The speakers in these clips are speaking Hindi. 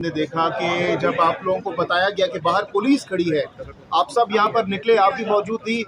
ने देखा कि जब आप लोगों को बताया गया कि बाहर पुलिस खड़ी है, आप सब यहाँ पर निकले, आप भी मौजूद थी।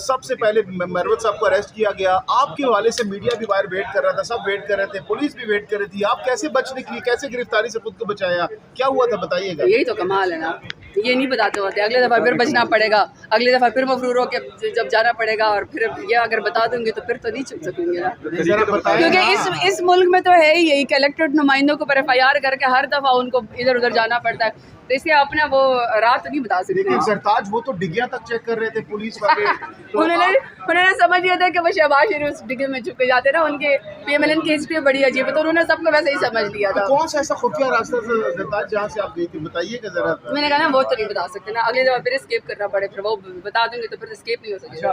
सबसे पहले मरवत साहब को अरेस्ट किया गया। आपके हवाले से मीडिया भी बाहर वेट कर रहा था, सब वेट कर रहे थे, पुलिस भी वेट कर रही थी। आप कैसे बच निकली, कैसे गिरफ्तारी से खुद को बचाया, क्या हुआ था बताइएगा। यही तो कमाल है ना, ये नहीं बताते होते। अगले दफ़ा फिर बचना पड़ेगा, अगली दफ़ा फिर मफरूर होकर जब जाना पड़ेगा, और फिर ये अगर बता दूंगी तो फिर तो नहीं छुप सकूंगी ना, क्योंकि इस मुल्क में तो है ही यही, कलेक्टेड नुमाइंदों को पर FIR करके हर दफ़ा उनको इधर उधर जाना पड़ता है। तो इसलिए अपना वो रात नहीं बता सकते। लेकिन सरताज वो तो डिग्गियां तक चेक कर रहे थे पुलिस वाले। तो उन्होंने समझ लिया था कि वो शहबाज शरीफ उस डिग्गी में छुपे जाते ना, उनके PMLN की हिस्ट्री बड़ी अजीब है, तो उन्होंने सबको वैसे ही समझ लिया था। तो कौन सा ऐसा खुफिया रास्ता था सरताज जहाँ से आप गई थी, बताइएगा जरा। मैंने कहा ना वो तो नहीं बता सकते ना, अगली दफा फिर एस्केप करना पड़े, फिर वो बता दूंगे तो फिर एस्केप नहीं हो सकेगा।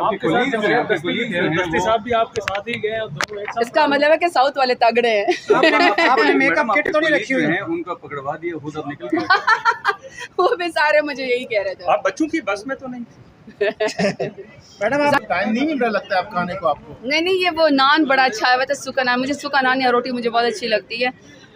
इसका मतलब है कि साउथ वाले तगड़े हैं। आपने मेकअप किट तो नहीं रखी हुई है, उनका पकड़वा दिया, खुद अब निकल गए। वो भी सारे मुझे यही कह रहे थे। आप बच्चों की बस में तो नहीं मैडम आप टाइम नहीं मिल रहा लगता है आप खाने को आपको। नहीं, ये वो नान बड़ा अच्छा है, वैसे सूखा नान, मुझे सूखा नान या रोटी मुझे बहुत अच्छी लगती है।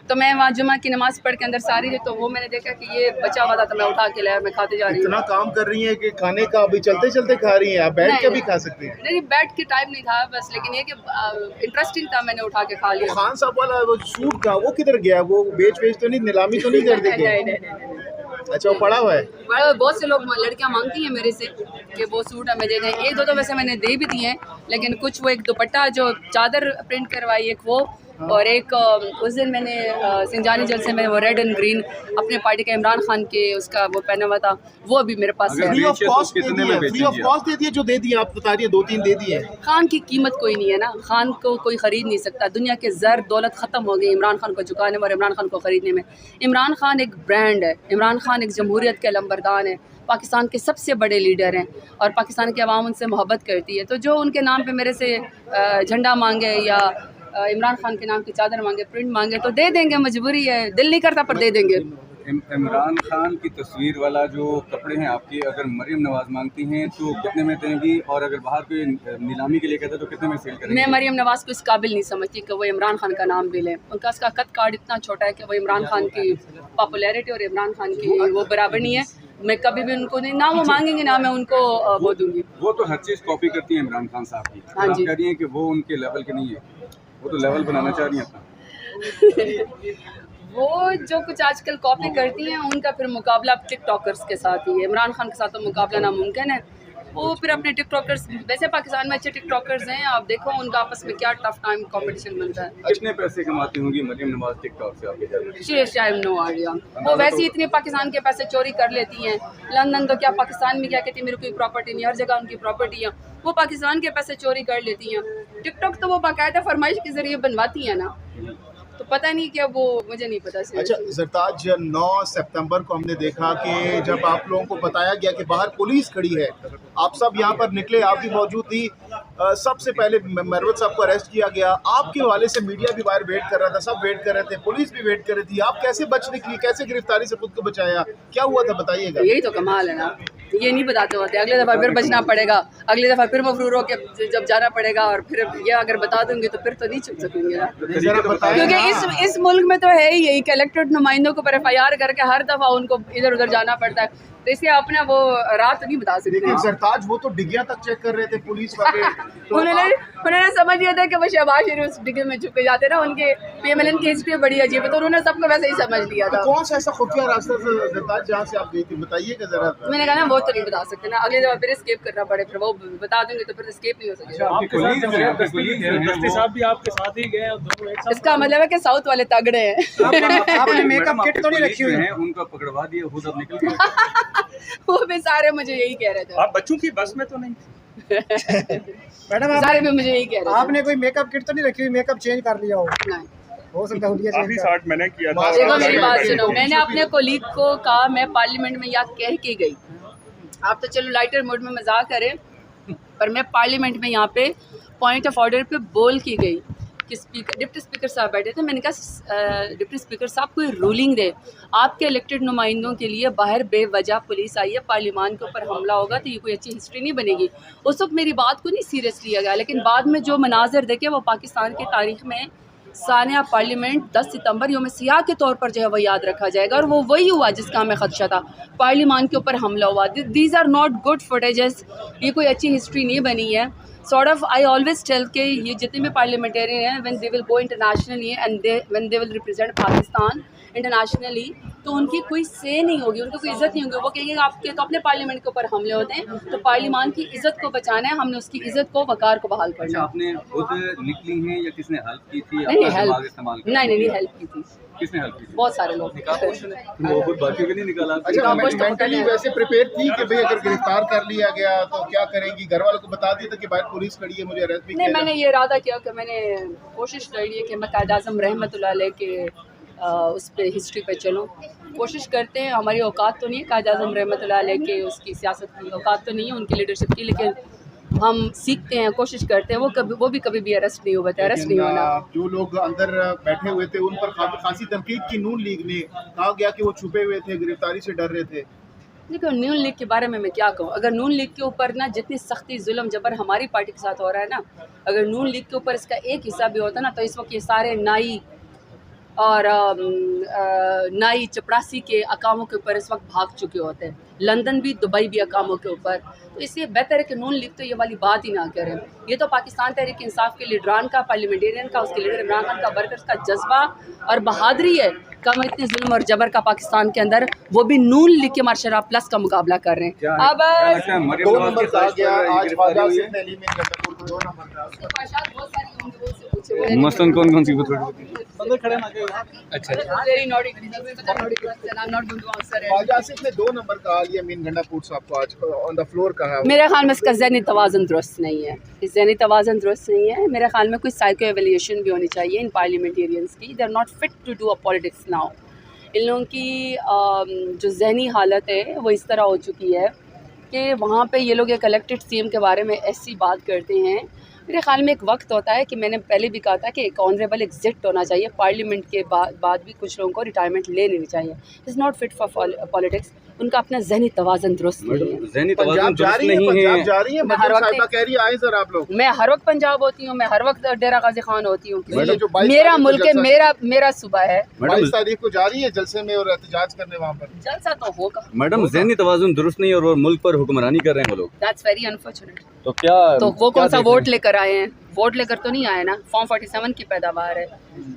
तो मैं वहाँ जुमा की नमाज पढ़ के अंदर सारी, तो वो मैंने देखा कि ये बचा हुआ था, तो मैं उठा के लाया, मैं खाते जा रही हूँ। इतना काम कर रही है कि खाने का अभी चलते चलते खा रही हैं, आप बैठ के भी खा सकते हैं। नहीं, बैठ के टाइम नहीं था बस, लेकिन ये कि इंटरेस्टिंग था, मैंने उठा के खा लिया। खान साहब वाला वो सूट था, वो किधर गया, वो बेच तो नहीं, नीलामी तो नहीं कर देंगे। नहीं। अच्छा, वो पड़ा हुआ है। बहुत से लोग, लड़कियां मांगती हैं मेरे से कि वो सूट हमें दे दें। एक दो तो वैसे मैंने दे भी दिए हैं, लेकिन कुछ वो एक दुपट्टा जो चादर प्रिंट करवाई, एक वो, और एक उस दिन मैंने सिंजानी जल से मैंने वो रेड एंड ग्रीन अपने पार्टी का इमरान खान के उसका वो पहना हुआ था, वो अभी मेरे पास है। फ्री ऑफ कॉस्ट दे दिए, जो दे दिए आप बता रही है, 2-3 दे दिए। खान की कीमत कोई नहीं है ना, खान को कोई ख़रीद नहीं सकता। दुनिया के ज़र दौलत ख़त्म हो गई इमरान खान को झुकाने में और इमरान खान को ख़रीदने में। इमरान खान एक ब्रांड है, इमरान खान एक जमहूरियत के लंबरदान है, पाकिस्तान के सबसे बड़े लीडर हैं, और पाकिस्तान की आवाम उनसे मोहब्बत करती है। तो जो उनके नाम पे मेरे से झंडा मांगे या इमरान खान के नाम की चादर मांगे, प्रिंट मांगे, तो दे देंगे, मजबूरी है, दिल नहीं करता पर दे देंगे। इमरान खान की तस्वीर वाला जो कपड़े हैं आपकी, अगर मरियम नवाज मांगती हैं तो कितने में देंगी, और अगर बाहर कोई नीलामी के लिए कहता है तो कितने में सेल करेंगे? मैं मरियम नवाज को इस काबिल नहीं समझती कि वो इमरान खान का नाम भी लें। उनका उसका कद कार्ड इतना छोटा है कि वो इमरान खान की पॉपुलैरिटी और इमरान खान की वो बराबर नहीं है। मैं कभी भी उनको नहीं, ना वो मांगेंगे ना मैं उनको वो दूंगी। वो तो हर चीज़ कॉपी करती है इमरान खान साहब की। हाँ जी, कह रही हैं कि वो उनके लेवल के नहीं है, वो तो लेवल बनाना चाह रही हैं अपना। वो जो कुछ आजकल कॉपी करती हैं, उनका फिर मुकाबला टिकटॉकर्स के साथ ही है। इमरान खान के साथ तो मुकाबला नामुमकिन है। वो फिर अपने टिकटॉकर्स, वैसे पाकिस्तान में अच्छे टिकटॉकर्स हैं, आप देखो उनका आपस में क्या टफ टाइम कंपटीशन बनता है। कितने पैसे कमाती होंगी मरियम नवाज टिकटॉक से आपके ख्याल में? No idea. वो वैसे ही इतने पाकिस्तान के पैसे चोरी कर लेती हैं। लंदन तो क्या, पाकिस्तान में क्या कहती है, मेरी कोई प्रॉपर्टी नहीं, हर जगह उनकी प्रॉपर्टी है। वो पाकिस्तान के पैसे चोरी कर लेती हैं। टिकटॉक तो वो बाकायदा फरमाइश के जरिए बनवाती हैं ना, तो पता नहीं क्या, वो मुझे नहीं पता। अच्छा सरताज, 9 सितंबर को हमने देखा कि जब आप लोगों को बताया गया कि बाहर पुलिस खड़ी है, आप सब यहाँ पर निकले, आप भी मौजूद थी। सबसे पहले मरवत साहब को अरेस्ट किया गया। आपके हवाले से मीडिया भी बाहर वेट कर रहा था, सब वेट कर रहे थे, पुलिस भी वेट कर रही थी। आप कैसे बच निकली, कैसे गिरफ्तारी से खुद को बचाया, क्या हुआ था बताइएगा। यही तो कमाल है ना, ये नहीं बताते होते। अगले दफ़ा फिर बचना पड़ेगा, अगली दफ़ा फिर मफरूर होकर जब जाना पड़ेगा, और फिर ये अगर बता दूंगी तो फिर तो नहीं छुप सकूंगी ना, क्योंकि इस मुल्क में तो है ही यही, कलेक्टेड नुमाइंदों को पर FIR करके हर दफ़ा उनको इधर उधर जाना पड़ता है। तो इसलिए अपना वो रात नहीं बता सकते। लेकिन सरताज वो तो डिग्गियां तक चेक कर रहे थे पुलिस वाले। तो उन्होंने समझ लिया था कि वो शहबाज शरीफ उस डिग्गी में छुपे जाते ना, उनके PMLN की हिस्ट्री बड़ी अजीब है, तो उन्होंने सबको वैसे ही समझ लिया था। कौन सा ऐसा खुफिया रास्ता था सरताज जहाँ से आप गई थी, बताइएगा जरा। मैंने कहा ना वो तो नहीं बता सकते ना, अगली दफा फिर एस्केप करना पड़े, फिर वो बता दूंगी तो फिर एस्केप नहीं हो दस्ती साहब भी आपके साथ ही गए, दोनों एक साथ। इसका मतलब है कि साउथ वाले तगड़े हैं। आपने मेकअप किट तो नहीं रखी हुई है, उनका पकड़वा दिया, खुद अब निकल गए। वो भी सारे मुझे यही कह रहे थे। आप बच्चों की बस में तो नहीं मैडम सारे भी मुझे यही कह रहे थे। आपने कोई मेकअप किट तो नहीं रखी हुई, मेकअप चेंज कर लिया हो सकता है। काफी शार्ट मैंने किया था। देखो मेरी बात सुनो, मैंने अपने कोलीग को कहा, मैं पार्लियामेंट में या कह के गई, आप तो चलो लाइटर मूड में मजाक करें, पर मैं पार्लियामेंट में यहाँ पे पॉइंट ऑफ ऑर्डर पे बोल की गई कि डिप्टी स्पीकर साहब बैठे थे। मैंने कहा डिप्टी स्पीकर साहब कोई रूलिंग दे, आपके इलेक्टेड नुमाइंदों के लिए बाहर बेवजह पुलिस आई है, पार्लियामान के ऊपर हमला होगा तो ये कोई अच्छी हिस्ट्री नहीं बनेगी। उस वक्त मेरी बात को नहीं सीरियस लिया गया, लेकिन बाद में जो मनाजर देखे वो पाकिस्तान की तारीख में सानिया पार्लियामेंट 10 सितंबर यौम सियाह के तौर पर जो है वो याद रखा जाएगा, और वो वही हुआ जिसका हमें खदशा था। पार्लियामान के ऊपर हमला हुआ। These are not good footages, ये कोई अच्छी हिस्ट्री नहीं बनी है। Sort of I always tell के ये जितने भी पार्लियामेंटेरियन हैं, when they will go internationally and when they will represent Pakistan internationally, तो उनकी कोई से नहीं होगी, उनको कोई इज़्ज़त नहीं होगी। वो कहेंगे आपके तो अपने पार्लियामेंट के ऊपर हमले होते हैं, तो पार्लियामान की इज़्ज़त को बचाना है, हमने उसकी इज़्ज़त को, वकार को बहाल करना है। आपने खुद निकली हैं या किसने हेल्प की थी? नहीं अपना हेल्प दिमाग इस्तेमाल कर नहीं हेल्प की थी, किसने हेल्प की थी? बहुत सारे लोग। वो खुद बाकियों के लिए निकाला? अच्छा, कुछ तो पता मेंटली नहीं। वैसे प्रिपेयर थी कि भाई अगर गिरफ्तार कर लिया गया तो क्या करेंगी? घर वालों को बता दिया था कि बाहर पुलिस खड़ी है, मुझे अरेस्ट भी नहीं, किया मैंने ये इरादा किया कि मैंने कोशिश करी है कि मैं कायद आज़म रहमतुल्लाह अलैह के उस पे हिस्ट्री पे चलूँ। कोशिश करते हैं, हमारी औकात तो नहीं है कायद आज़म रहमतुल्लाह अलैह के उसकी सियासत की औकात तो नहीं है, उनकी लीडरशिप की, लेकिन हम सीखते हैं, कोशिश करते हैं। वो भी कभी भी अरेस्ट नहीं हुआ था, अरेस्ट नहीं होना। जो लोग अंदर बैठे हुए थे उन पर खासी तनकीद की नून लीग ने। कहा गया कि वो छुपे हुए थे, गिरफ्तारी से डर रहे थे। देखो, नून लीग के बारे में मैं क्या कहूँ। अगर नून लीग के ऊपर ना जितनी सख्ती जुल्म जबर हमारी पार्टी के साथ हो रहा है ना, अगर नून लीग के ऊपर इसका एक हिस्सा भी होता ना, तो इस वक्त ये सारे नाई और नाई चपरासी के अकामों के ऊपर इस वक्त भाग चुके होते हैं, लंदन भी, दुबई भी अकामों के ऊपर। तो इसलिए बेहतर है कि नून लीग तो ये वाली बात ही ना करें। ये तो पाकिस्तान तहरीक इंसाफ के लीडरान का, पार्लियामेंटेरियन का, उसके लीडर इमरान खान का, वर्कर्स का जज्बा और बहादुरी है कम इतने जुल्म और जबर का पाकिस्तान के अंदर, वो भी नून लीग के मार्शल प्लस का मुकाबला कर रहे हैं। अब 2 नंबर का आ गया आज ख्वाजा सिंह अली में 2 नंबर का। मसलन कौन कौन सी अच्छा, ख्वाजा सिंह ने 2 नंबर का आ लिया मीन गंडापुर साहब को आज ऑन द फ्लोर कहा है। मेरे ख्याल में इसका ज़हनी तवाज़ुन दुरुस्त नहीं है, इस ज़हनी तवाज़ुन दुरुस्त नहीं है। मेरे ख्याल में कोई साइको एवेल्यूशन भी होनी चाहिए इन पार्लियामेंटेरियंस की। They are not fit to do a politics now. इन लोगों की जो ज़हनी हालत है वो इस तरह हो चुकी है कि वहाँ पे ये लोग एक इलेक्टेड सीएम के बारे में ऐसी बात करते हैं। मेरे ख्याल में एक वक्त होता है कि मैंने पहले भी कहा था कि एक ऑनरेबल एग्जिट होना चाहिए। पार्लियामेंट के बाद भी कुछ लोगों को रिटायरमेंट ले लेनी चाहिए। Is not fit for politics. उनका अपना ज़हनी तवाज़ुन दुरुस्त नहीं है। ज़हनी पंजाब तवाज़ुन जा दुरुस्त रही है, नहीं पंजाब है। जा रही है। मैं हर वक्त साहिबा कह रही है आए सर आप लोग। मैं हर वक्त पंजाब होती हूँ, मैं हर वक्त डेरा गाजी खान होती हूँ। ये जो 22 मेरा तारीख को मुल्क है, जलसा- मेरा सूबा है। 22 तारीख को जा रही है जलसे में और एहतजाज करने वहाँ पर। जलसा तो होगा। मैडम, ज़हनी तवाज़ुन दुरुस्त नहीं और वो मुल्क पर हुक्मरानी कर रहे हैं वो लोग। That's very unfortunate. तो क्या तो वो क्या कौन सा देख वोट रहे हैं? लेकर आए हैं? वोट लेकर तो नहीं आए ना। फॉर्म 47 की पैदावार है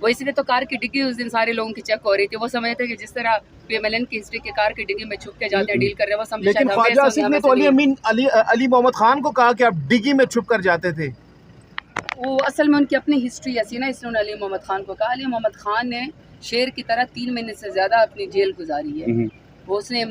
वो, इसलिए तो कार की डिग्गी उस दिन सारे लोगों की चेक हो रही थी। वो समझते कि जिस तरह PMLN की हिस्ट्री के कार की डिग्गी में छुप के जाते हैं, डील कर रहे हैं, वो समझे लेकिन शायद ख्वाजा हमें सिंह ने हमें तो से अली नहीं। अमीन अली मोहम्मद खान को कहा कि आप डिग्गी में छुप कर जाते थे। वो असल में उनकी अपनी हिस्ट्री ऐसी ना, इसलिए उन्होंने अली मोहम्मद खान को कहा। अली मोहम्मद खान ने शेर की तरह 3 महीने से ज़्यादा अपनी जेल गुजारी है। वो उसने